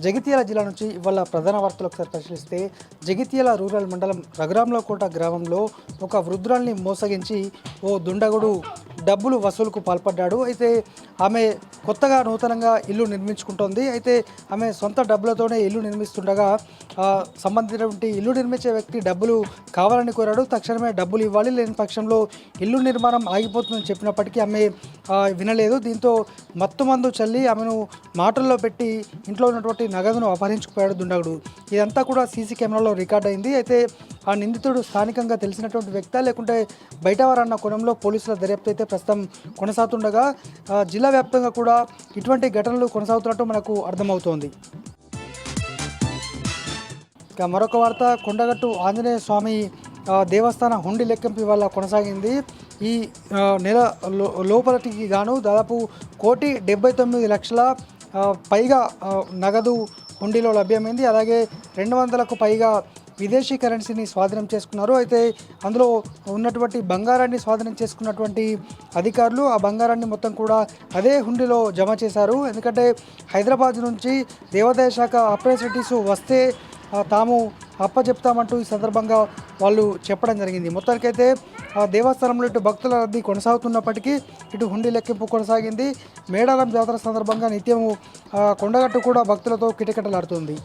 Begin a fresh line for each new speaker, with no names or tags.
జగిత్యాల జిల్లా నుంచి ఇవాళ ప్రధాన వార్తలు ఒకసారి పరిశీలిస్తే జగిత్యాల రూరల్ మండలం రఘురామలకోట గ్రామంలో ఒక వృద్ధురాల్ని మోసగించి ఓ దుండగుడు డబ్బులు వసూలుకు పాల్పడ్డాడు. అయితే ఆమె కొత్తగా నూతనంగా ఇల్లు నిర్మించుకుంటోంది. అయితే ఆమె సొంత డబ్బులతోనే ఇల్లు నిర్మిస్తుండగా సంబంధించినటువంటి ఇల్లు నిర్మించే వ్యక్తి డబ్బులు కావాలని కోరాడు. తక్షణమే డబ్బులు ఇవ్వాలి, లేని పక్షంలో ఇల్లు నిర్మాణం ఆగిపోతుందని చెప్పినప్పటికీ ఆమె వినలేదు. దీంతో మత్తుమందు చల్లి ఆమెను మాటల్లో పెట్టి ఇంట్లో ఉన్నటువంటి నగదును అపహరించుకుపోయాడు దుండగుడు. ఇదంతా కూడా సీసీ కెమెరాలో రికార్డ్ అయింది. అయితే ఆ నిందితుడు స్థానికంగా తెలిసినటువంటి వ్యక్తి లేకుంటే బయటవారన్న కోణంలో పోలీసుల దర్యాప్తు అయితే ప్రస్తుతం కొనసాగుతుండగా జిల్లా వ్యాప్తంగా కూడా ఇటువంటి ఘటనలు కొనసాగుతున్నట్టు మనకు అర్థమవుతోంది. ఇక మరొక వార్త, కొండగట్టు ఆంజనేయ స్వామి దేవస్థాన హుండీ లెక్కింపు ఇవాళ కొనసాగింది. ఈ నెల లోపలికి గాను దాదాపు 1,79,00,000 పైగా నగదు హుండీలో లభ్యమైంది. అలాగే 200కు పైగా విదేశీ కరెన్సీని స్వాధీనం చేసుకున్నారు. అయితే అందులో ఉన్నటువంటి బంగారాన్ని స్వాధీనం చేసుకున్నటువంటి అధికారులు ఆ బంగారాన్ని మొత్తం కూడా అదే హుండీలో జమ చేశారు. ఎందుకంటే హైదరాబాద్ నుంచి దేవాదాయ శాఖ అప్రైసిటీస్ వస్తే తాము అప్పచెప్తామంటూ ఈ సందర్భంగా వాళ్ళు చెప్పడం జరిగింది. మొత్తానికైతే దేవస్థానంలో ఇటు భక్తుల రద్దీ కొనసాగుతున్నప్పటికీ ఇటు హుండీ లెక్కింపు కొనసాగింది. మేడారం జాతర సందర్భంగా నిత్యము కొండగట్టు కూడా భక్తులతో కిటకిటలాడుతుంది.